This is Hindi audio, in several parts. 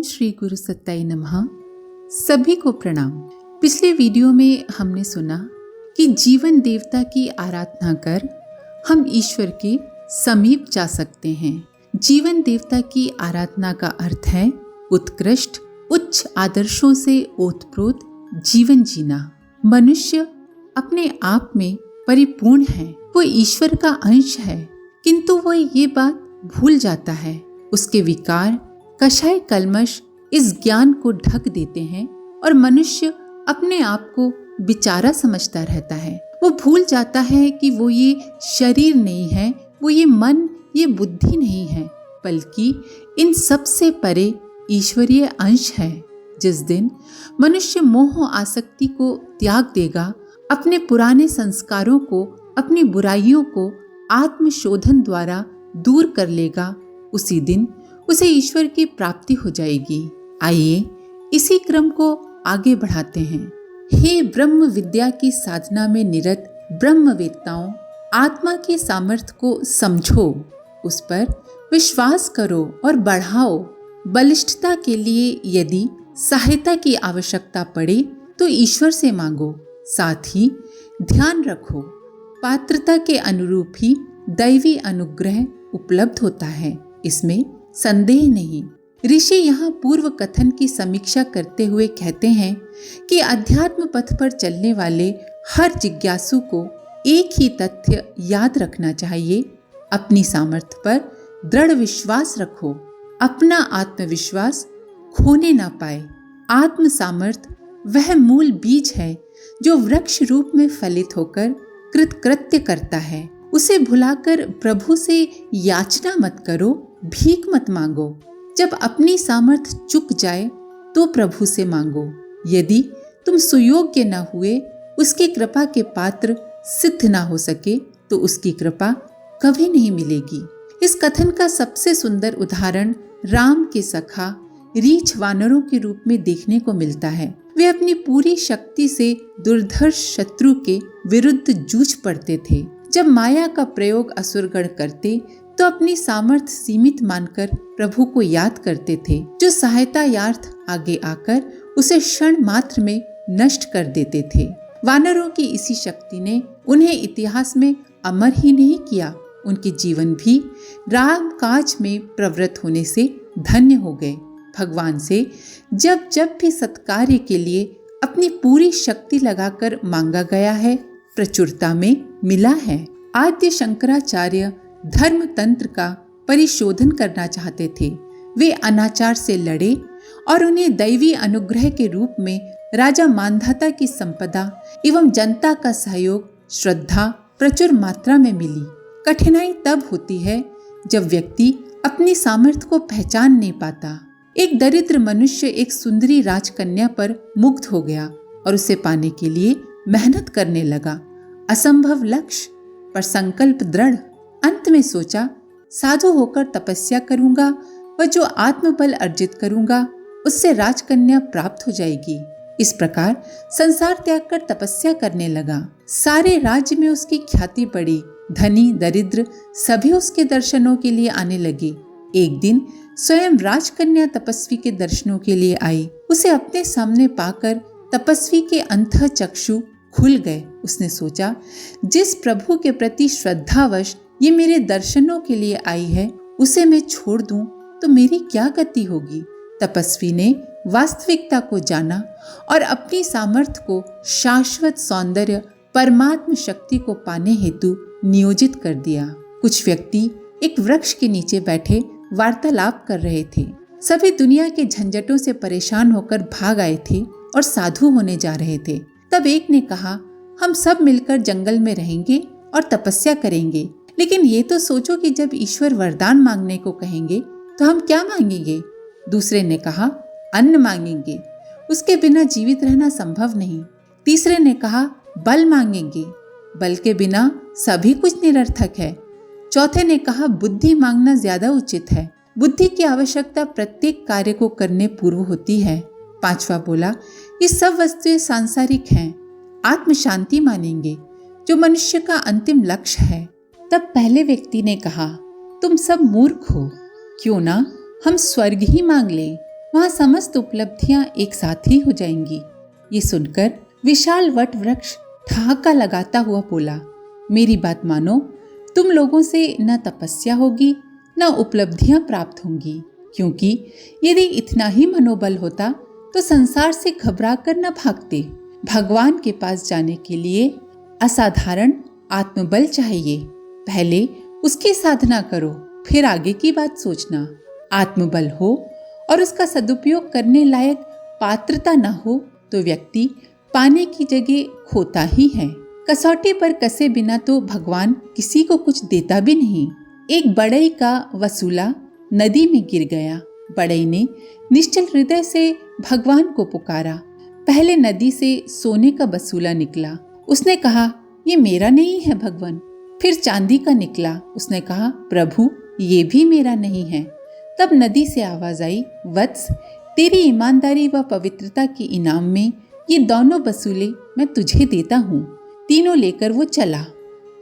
ओम श्री गुरु सत्ताई नमः। सभी को प्रणाम। पिछले वीडियो में हमने सुना कि जीवन देवता की आराधना कर हम ईश्वर के समीप जा सकते हैं। जीवन देवता की आराधना का अर्थ है उत्कृष्ट उच्च आदर्शों से ओतप्रोत जीवन जीना। मनुष्य अपने आप में परिपूर्ण है, वो ईश्वर का अंश है, किंतु वो ये बात भूल जाता है। उसके विकार कषाय कल्मश इस ज्ञान को ढक देते हैं और मनुष्य अपने आप को बेचारा समझता रहता है। वो भूल जाता है कि वो ये शरीर नहीं है, वो ये मन, ये बुद्धि नहीं है, बल्कि इन सब से परे ईश्वरीय अंश है। जिस दिन मनुष्य मोह आसक्ति को त्याग देगा, अपने पुराने संस्कारों को, अपनी बुराइयों को आत्मशोधन द्वारा दूर कर लेगा, उसी दिन उसे ईश्वर की प्राप्ति हो जाएगी। आइए इसी क्रम को आगे बढ़ाते हैं। हे ब्रह्म विद्या की साधना में निरत ब्रह्मवेत्ताओं, आत्मा के सामर्थ्य को समझो, उस पर विश्वास करो और बढ़ाओ। बलिष्ठता के लिए यदि सहायता की आवश्यकता पड़े तो ईश्वर से मांगो। साथ ही ध्यान रखो, पात्रता के अनुरूप ही दैवी अनुग्रह उपलब्ध होता है, इसमें संदेह नहीं। ऋषि यहाँ पूर्व कथन की समीक्षा करते हुए कहते हैं कि अध्यात्म पथ पर चलने वाले हर जिज्ञासु को एक ही तथ्य याद रखना चाहिए। अपनी सामर्थ्य पर दृढ़ विश्वास रखो, अपना आत्मविश्वास खोने ना पाए। आत्म सामर्थ्य वह मूल बीज है जो वृक्ष रूप में फलित होकर कृतकृत्य करता है। उसे भुलाकर प्रभु से याचना मत करो, भीख मत मांगो। जब अपनी सामर्थ्य चुक जाए तो प्रभु से मांगो। यदि तुम सुयोग्य न हुए, उसकी कृपा के पात्र सिद्ध ना हो सके, तो उसकी कृपा कभी नहीं मिलेगी। इस कथन का सबसे सुंदर उदाहरण राम के सखा रीछ वानरों के रूप में देखने को मिलता है। वे अपनी पूरी शक्ति से दुर्धर्ष शत्रु के विरुद्ध जूझ पड़ते थे। जब माया का प्रयोग असुरगण करते तो अपनी सामर्थ्य सीमित मानकर प्रभु को याद करते थे, जो सहायता यार्थ आगे आकर उसे क्षण मात्र में नष्ट कर देते थे। वानरों की इसी शक्ति ने उन्हें इतिहास में अमर ही नहीं किया, उनके जीवन भी राम काज में प्रवृत्त होने से धन्य हो गए। भगवान से जब जब भी सत्कार्य के लिए अपनी पूरी शक्ति लगाकर मांगा गया है, प्रचुरता में मिला है। आद्य शंकराचार्य धर्म तंत्र का परिशोधन करना चाहते थे। वे अनाचार से लड़े और उन्हें दैवी अनुग्रह के रूप में राजा मानधाता की संपदा एवं जनता का सहयोग, श्रद्धा प्रचुर मात्रा में मिली। कठिनाई तब होती है जब व्यक्ति अपनी सामर्थ्य को पहचान नहीं पाता। एक दरिद्र मनुष्य एक सुंदरी राजकन्या पर मुग्ध हो गया और उसे पाने के लिए मेहनत करने लगा। असंभव लक्ष्य पर संकल्प दृढ़। अंत में सोचा, साधु होकर तपस्या करूंगा व जो आत्मबल अर्जित करूंगा उससे राजकन्या प्राप्त हो जाएगी। इस प्रकार संसार त्याग कर तपस्या करने लगा। सारे राज्य में उसकी ख्याति बढ़ी। धनी दरिद्र सभी उसके दर्शनों के लिए आने लगे। एक दिन स्वयं राजकन्या तपस्वी के दर्शनों के लिए आई। उसे अपने सामने पाकर तपस्वी के अंतः चक्षु खुल गए। उसने सोचा, जिस प्रभु के प्रति श्रद्धावश ये मेरे दर्शनों के लिए आई है, उसे मैं छोड़ दूं तो मेरी क्या गति होगी। तपस्वी ने वास्तविकता को जाना और अपनी सामर्थ्य को शाश्वत सौंदर्य परमात्म शक्ति को पाने हेतु नियोजित कर दिया। कुछ व्यक्ति एक वृक्ष के नीचे बैठे वार्तालाप कर रहे थे। सभी दुनिया के झंझटों से परेशान होकर भाग आए थे और साधु होने जा रहे थे। तब एक ने कहा, हम सब मिलकर जंगल में रहेंगे और तपस्या करेंगे, लेकिन ये तो सोचो कि जब ईश्वर वरदान मांगने को कहेंगे तो हम क्या मांगेंगे। दूसरे ने कहा, अन्न मांगेंगे, उसके बिना जीवित रहना संभव नहीं। तीसरे ने कहा, बल मांगेंगे, बल के बिना सभी कुछ निरर्थक है। चौथे ने कहा, बुद्धि मांगना ज्यादा उचित है, बुद्धि की आवश्यकता प्रत्येक कार्य को करने पूर्व होती है। पांचवा बोला, ये सब वस्तुएं सांसारिक हैं, आत्म शांति मानेंगे जो मनुष्य का अंतिम लक्ष्य है। तब पहले व्यक्ति ने कहा, तुम सब मूर्ख हो, क्यों ना हम स्वर्ग ही मांग लें। वहाँ समस्त उपलब्धियां एक साथ ही हो जाएंगी। ये सुनकर विशाल वट वृक्ष ठहाका लगाता हुआ बोला, मेरी बात मानो, तुम लोगों से न तपस्या होगी न उपलब्धियां प्राप्त होंगी, क्योंकि यदि इतना ही मनोबल होता तो संसार से घबरा कर न भागते। भगवान के पास जाने के लिए असाधारण आत्मबल चाहिए। पहले उसकी साधना करो, फिर आगे की बात सोचना। आत्मबल हो और उसका सदुपयोग करने लायक पात्रता न हो तो व्यक्ति पाने की जगह खोता ही है। कसौटी पर कसे बिना तो भगवान किसी को कुछ देता भी नहीं। एक बढ़ई का वसूला नदी में गिर गया। बढ़ई ने निश्चल हृदय से भगवान को पुकारा। पहले नदी से सोने का वसूला निकला। उसने कहा, ये मेरा नहीं है भगवान। फिर चांदी का निकला। उसने कहा, प्रभु ये भी मेरा नहीं है। तब नदी से आवाज आई, वत्स, तेरी ईमानदारी व पवित्रता के इनाम में ये दोनों वसूले मैं तुझे देता हूँ। तीनों लेकर वो चला।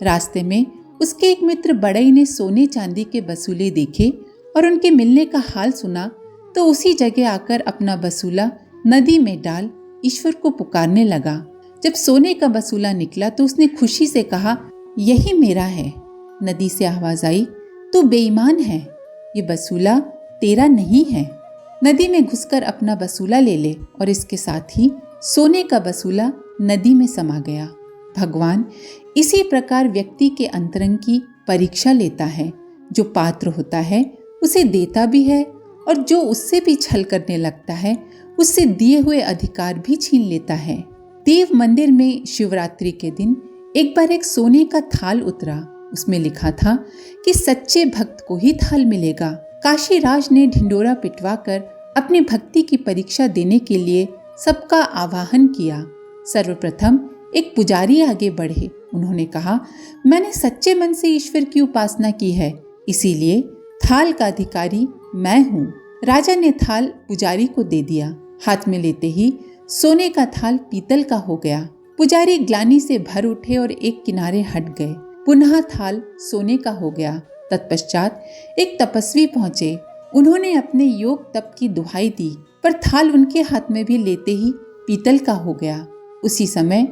रास्ते में उसके एक मित्र बढ़ई ने सोने चांदी के वसूले देखे और उनके मिलने का हाल सुना तो उसी जगह आकर अपना वसूला नदी में डाल ईश्वर को पुकारने लगा। जब सोने का वसूला निकला तो उसने खुशी से कहा, यही मेरा है। नदी से आवाज आई, तू बेईमान है, ये वसूला तेरा नहीं है। नदी में घुसकर अपना वसूला ले ले। और इसके साथ ही सोने का वसूला नदी में समा गया। भगवान इसी प्रकार व्यक्ति के अंतरंग की परीक्षा लेता है। जो पात्र होता है उसे देता भी है और जो उससे भी छल करने लगता है उससे दिए हुए अधिकार भी छीन लेता है। देव मंदिर में शिवरात्रि के दिन एक बार एक सोने का थाल उतरा। उसमें लिखा था कि सच्चे भक्त को ही थाल मिलेगा। काशीराज ने ढिंडोरा पिटवाकर अपनी भक्ति की परीक्षा देने के लिए सबका आवाहन किया। सर्वप्रथम एक पुजारी आगे बढ़े। उन्होंने कहा, मैंने सच्चे मन से ईश्वर की उपासना की है, इसीलिए थाल का अधिकारी मैं हूँ। राजा ने थाल पुजारी को दे दिया। हाथ में लेते ही सोने का थाल पीतल का हो गया। पुजारी ग्लानि से भर उठे और एक किनारे हट गए। पुनः थाल सोने का हो गया। तत्पश्चात एक तपस्वी पहुंचे। उन्होंने अपने योग तप की दुहाई दी, पर थाल उनके हाथ में भी लेते ही पीतल का हो गया। उसी समय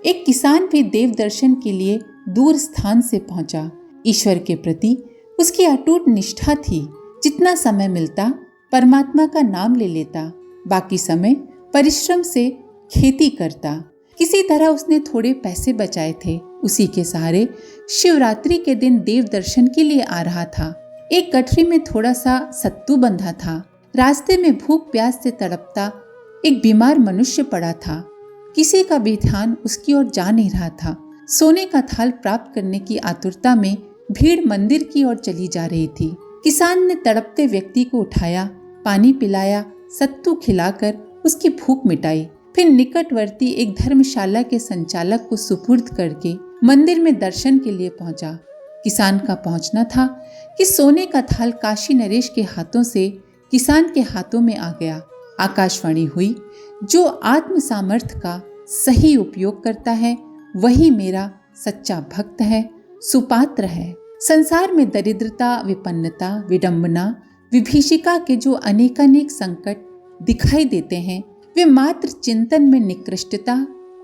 एक किसान भी देव दर्शन के लिए दूर स्थान से पहुंचा। ईश्वर के प्रति उसकी अटूट निष्ठा थी। जितना समय मिलता परमात्मा का नाम ले लेता, बाकी समय परिश्रम से खेती करता। किसी तरह उसने थोड़े पैसे बचाए थे, उसी के सहारे शिवरात्रि के दिन देव दर्शन के लिए आ रहा था। एक गठरी में थोड़ा सा सत्तू बंधा था। रास्ते में भूख प्यास से तड़पता एक बीमार मनुष्य पड़ा था। किसी का भी ध्यान उसकी ओर जा नहीं रहा था। सोने का थाल प्राप्त करने की आतुरता में भीड़ मंदिर की ओर चली जा रही थी। किसान ने तड़पते व्यक्ति को उठाया, पानी पिलाया, सत्तू खिलाकर उसकी भूख मिटाई। फिर निकटवर्ती एक धर्मशाला के संचालक को सुपुर्द करके मंदिर में दर्शन के लिए पहुंचा। किसान का पहुंचना था कि सोने का थाल काशी नरेश के हाथों से किसान के हाथों में आ गया। आकाशवाणी हुई, जो आत्म सामर्थ्य का सही उपयोग करता है वही मेरा सच्चा भक्त है, सुपात्र है। संसार में दरिद्रता, विपन्नता, विडंबना, विभीषिका के जो अनेकानेक संकट दिखाई देते हैं, वे मात्र चिंतन में निकृष्टता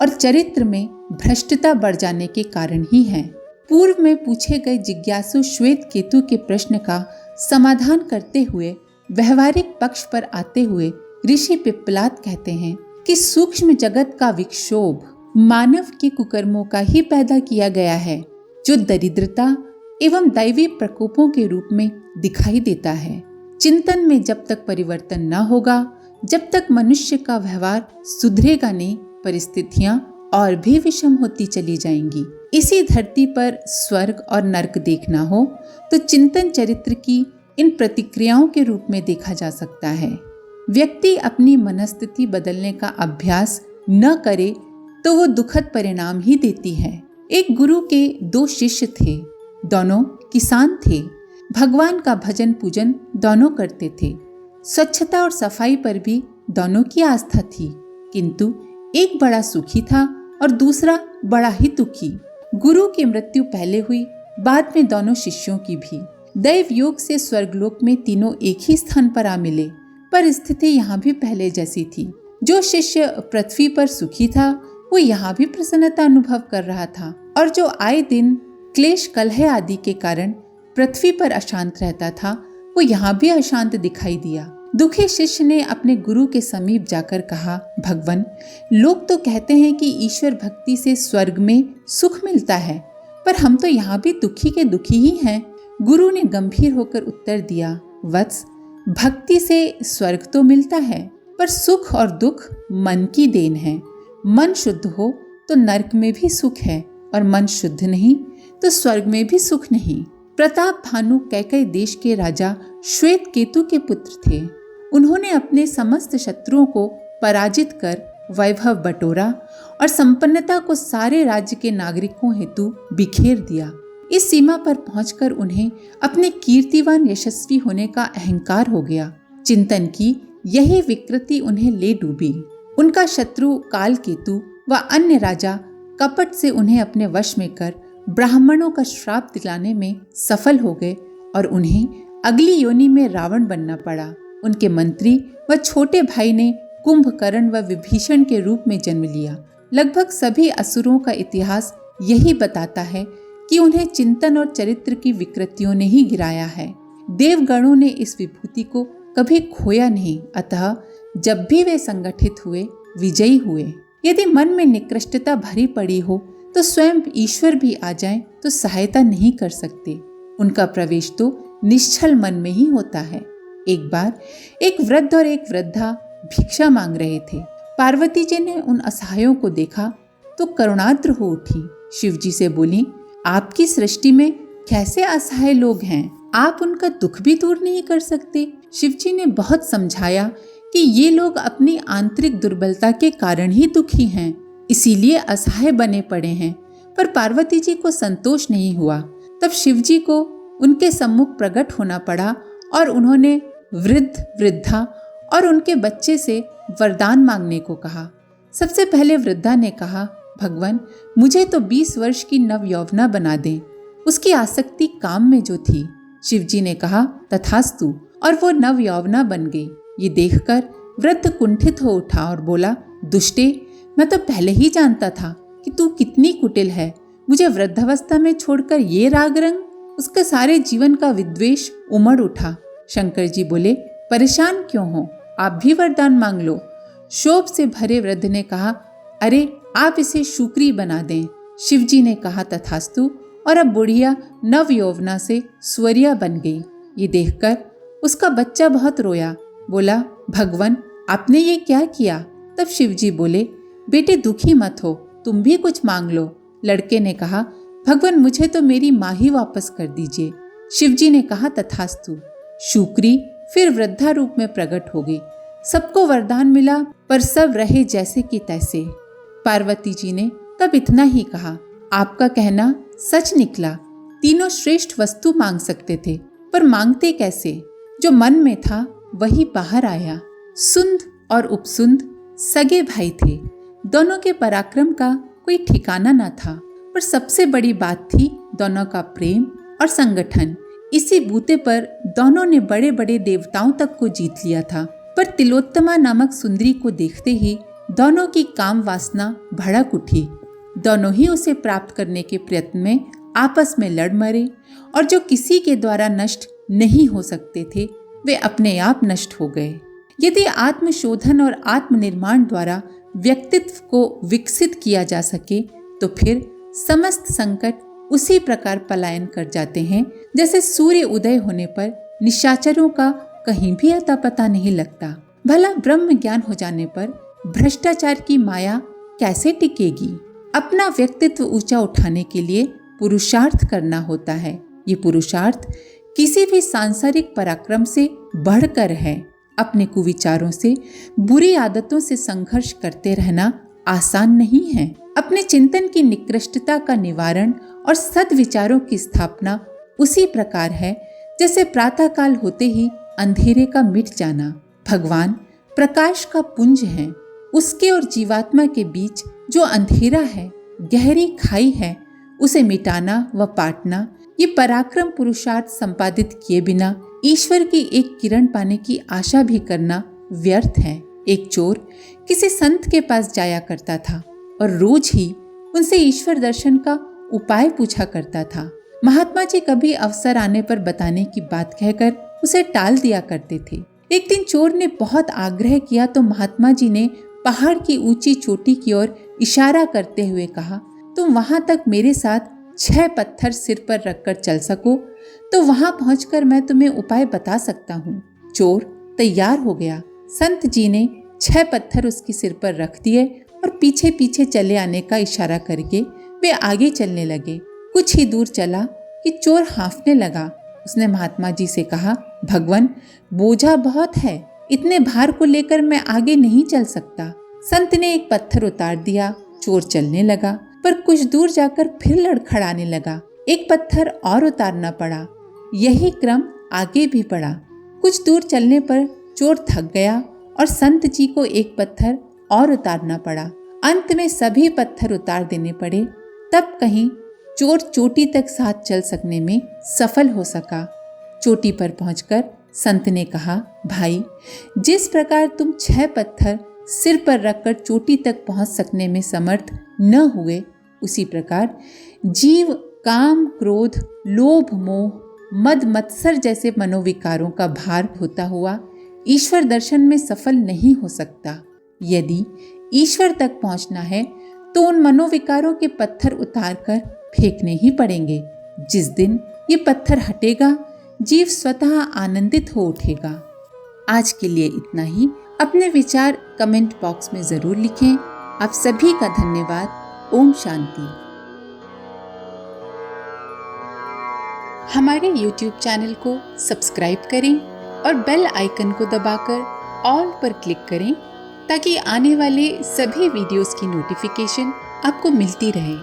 और चरित्र में भ्रष्टता बढ़ जाने के कारण ही हैं। पूर्व में पूछे गए जिज्ञासु श्वेत केतु के प्रश्न का समाधान करते हुए व्यवहारिक पक्ष पर आते हुए ऋषि पिप्पलाद कहते हैं कि सूक्ष्म जगत का विक्षोभ मानव के कुकर्मों का ही पैदा किया गया है, जो दरिद्रता एवं दैवी प्रकोपों के रूप में दिखाई देता है। चिंतन में जब तक परिवर्तन न होगा, जब तक मनुष्य का व्यवहार सुधरेगा नहीं, परिस्थितियां और भी विषम होती चली जाएंगी। इसी धरती पर स्वर्ग और नर्क देखना हो तो चिंतन चरित्र की इन प्रतिक्रियाओं के रूप में देखा जा सकता है। व्यक्ति अपनी मनस्थिति बदलने का अभ्यास न करे तो वो दुखद परिणाम ही देती है। एक गुरु के 2 शिष्य थे, दोनों किसान थे। भगवान का भजन पूजन दोनों करते थे। स्वच्छता और सफाई पर भी दोनों की आस्था थी, किंतु एक बड़ा सुखी था और दूसरा बड़ा ही दुखी। गुरु की मृत्यु पहले हुई, बाद में दोनों शिष्यों की भी। दैव योग से स्वर्गलोक में तीनों एक ही स्थान पर आ मिले, पर स्थिति यहाँ भी पहले जैसी थी। जो शिष्य पृथ्वी पर सुखी था वो यहाँ भी प्रसन्नता अनुभव कर रहा था, और जो आए दिन क्लेश कलह आदि के कारण पृथ्वी पर अशांत रहता था वो यहाँ भी अशांत दिखाई दिया। दुखी शिष्य ने अपने गुरु के समीप जाकर कहा, भगवान, लोग तो कहते हैं कि ईश्वर भक्ति से स्वर्ग में सुख मिलता है, पर हम तो यहाँ भी दुखी के दुखी ही हैं। गुरु ने गंभीर होकर उत्तर दिया, वत्स, भक्ति से स्वर्ग तो मिलता है, पर सुख और दुख मन की देन है। मन शुद्ध हो तो नरक में भी सुख है, और मन शुद्ध नहीं तो स्वर्ग में भी सुख नहीं। प्रताप भानु कैकई देश के राजा श्वेत केतु के पुत्र थे। उन्होंने अपने समस्त शत्रुओं को पराजित कर वैभव बटोरा और संपन्नता को सारे राज्य के नागरिकों हेतु बिखेर दिया। इस सीमा पर पहुंचकर उन्हें अपने कीर्तिवान यशस्वी होने का अहंकार हो गया। चिंतन की यही विकृति उन्हें ले डूबी। उनका शत्रु काल केतु व अन्य राजा कपट से उन्हें अपने वश में कर ब्राह्मणों का श्राप दिलाने में सफल हो गए, और उन्हें अगली योनि में रावण बनना पड़ा। उनके मंत्री व छोटे भाई ने कुंभकर्ण व विभीषण के रूप में जन्म लिया। लगभग सभी असुरों का इतिहास यही बताता है कि उन्हें चिंतन और चरित्र की विकृतियों ने ही गिराया है। देवगणों ने इस विभूति को कभी खोया नहीं, अतः जब भी वे संगठित हुए विजयी हुए। यदि मन में निकृष्टता भरी पड़ी हो तो स्वयं ईश्वर भी आ जाएं तो सहायता नहीं कर सकते। उनका प्रवेश तो निश्चल मन में ही होता है। एक बार एक वृद्ध और एक वृद्धा भिक्षा मांग रहे थे। पार्वती जी ने उन असहायों को देखा तो करुणाद्र हो उठी। शिव जी से बोली, आपकी सृष्टि में कैसे असहाय लोग हैं, आप उनका दुख भी दूर नहीं कर सकते। शिव जी ने बहुत समझाया कि ये लोग अपनी आंतरिक दुर्बलता के कारण ही दुखी हैं, इसीलिए असहाय बने पड़े हैं। पर पार्वती जी को संतोष नहीं हुआ। तब शिव जी को उनके सम्मुख प्रकट होना पड़ा और उन्होंने वृद्ध, वृद्धा और उनके बच्चे से वरदान मांगने को कहा। सबसे पहले वृद्धा ने कहा, भगवान, मुझे तो 20 वर्ष की नव यौवना बना दें। उसकी आसक्ति काम में जो थी। शिव जी ने कहा, तथास्तु, और वो नव यौवना बन गई। ये देखकर वृद्ध कुंठित हो उठा और बोला, दुष्टे, मैं तो पहले ही जानता था कि तू कितनी कुटिल है। मुझे वृद्धावस्था में छोड़कर ये राग रंग। उसके सारे जीवन का विद्वेष उमड़ उठा। शंकर जी बोले, परेशान क्यों हो, आप भी वरदान मांग लो। शोभ से भरे वृद्ध ने कहा, अरे आप इसे शुक्री बना दें। शिव जी ने कहा, तथास्तु, और अब बुढ़िया नव यौवना से स्वरिया बन गई। ये देखकर उसका बच्चा बहुत रोया। बोला, भगवान, आपने ये क्या किया? तब शिव जी बोले, बेटे दुखी मत हो, तुम भी कुछ मांग लो। लड़के ने कहा, भगवान, मुझे तो मेरी माँ ही वापस कर दीजिए। शिव जी ने कहा, तथास्तु। शुक्री फिर वृद्धा रूप में प्रकट हो गई। सबको वरदान मिला, पर सब रहे जैसे कि तैसे। पार्वती जी ने तब इतना ही कहा, आपका कहना सच निकला। तीनों श्रेष्ठ वस्तु मांग सकते थे, पर मांगते कैसे? जो मन में था वही बाहर आया। सुंद और उपसुंद सगे भाई थे। दोनों के पराक्रम का कोई ठिकाना न था, पर सबसे बड़ी बात थी दोनों का प्रेम और संगठन। इसी बूते पर दोनों ने बड़े बड़े देवताओं तक को जीत लिया था। पर तिलोत्तमा नामक सुंदरी को देखते ही दोनों की काम वासना भड़क उठी। दोनों ही उसे प्राप्त करने के प्रयत्न में आपस में लड़ मरे, और जो किसी के द्वारा नष्ट नहीं हो सकते थे वे अपने आप नष्ट हो गए। यदि आत्मशोधन और आत्मनिर्माण द्वारा व्यक्तित्व को विकसित किया जा सके तो फिर समस्त संकट उसी प्रकार पलायन कर जाते हैं जैसे सूर्य उदय होने पर निशाचरों का कहीं भी अता पता नहीं लगता। भला ब्रह्म ज्ञान हो जाने पर भ्रष्टाचार की माया कैसे टिकेगी? अपना व्यक्तित्व ऊंचा उठाने के लिए पुरुषार्थ करना होता है। ये पुरुषार्थ किसी भी सांसारिक पराक्रम से बढ़कर है। अपने कुविचारों से, बुरी आदतों से संघर्ष करते रहना आसान नहीं है। अपने चिंतन की निकृष्टता का निवारण और सद्विचारों की स्थापना उसी प्रकार है जैसे प्रातःकाल होते ही अंधेरे का मिट जाना। भगवान प्रकाश का पुंज है। उसके और जीवात्मा के बीच जो अंधेरा है, गहरी खाई है, उसे मिटाना व पाटना ये पराक्रम पुरुषार्थ संपादित किए बिना ईश्वर की एक किरण पाने की आशा भी करना व्यर्थ है। एक चोर किसी संत के पास जाया करता था और रोज ही उनसे ईश्वर दर्शन का उपाय पूछा करता था। महात्मा जी कभी अवसर आने पर बताने की बात कहकर उसे टाल दिया करते थे। एक दिन चोर ने बहुत आग्रह किया तो महात्मा जी ने पहाड़ की ऊंची चोटी की ओर इशारा करते हुए कहा, तुम वहां तक मेरे साथ 6 पत्थर सिर पर रखकर चल सको तो वहां पहुंचकर मैं तुम्हें उपाय बता सकता हूँ। चोर तैयार हो गया। संत जी ने 6 पत्थर उसके सिर पर रख दिए और पीछे पीछे चले आने का इशारा करके वे आगे चलने लगे। कुछ ही दूर चला कि चोर हांफने लगा। उसने महात्मा जी से कहा, भगवान बोझा बहुत है, इतने भार को लेकर मैं आगे नहीं चल सकता। संत ने एक पत्थर उतार दिया। चोर चलने लगा पर कुछ दूर जाकर फिर लड़खड़ाने लगा। एक पत्थर और उतारना पड़ा। यही क्रम आगे भी पड़ा। कुछ दूर चलने पर चोर थक गया और संत जी को एक पत्थर और उतारना पड़ा। अंत में सभी पत्थर उतार देने पड़े। तब कहीं चोर चोटी तक साथ चल सकने में सफल हो सका। चोटी पर पहुंचकर संत ने कहा, भाई जिस प्रकार तुम 6 पत्थर सिर पर रखकर चोटी तक पहुंच सकने में समर्थ न हुए, उसी प्रकार जीव काम, क्रोध, लोभ, मोह, मद, मत्सर जैसे मनोविकारों का भार होता हुआ ईश्वर दर्शन में सफल नहीं हो सकता। यदि ईश्वर तक पहुंचना है तो उन मनोविकारों के पत्थर उतारकर फेंकने ही पड़ेंगे। जिस दिन ये पत्थर हटेगा, जीव स्वतः आनंदित हो उठेगा। आज के लिए इतना ही। अपने विचार कमेंट बॉक्स में जरूर लिखें। आप सभी का धन्यवाद। ओम शांति। हमारे YouTube चैनल को सब्सक्राइब करें और बेल आइकन को दबाकर ऑल पर क्लिक करें ताकि आने वाले सभी वीडियोस की नोटिफिकेशन आपको मिलती रहे।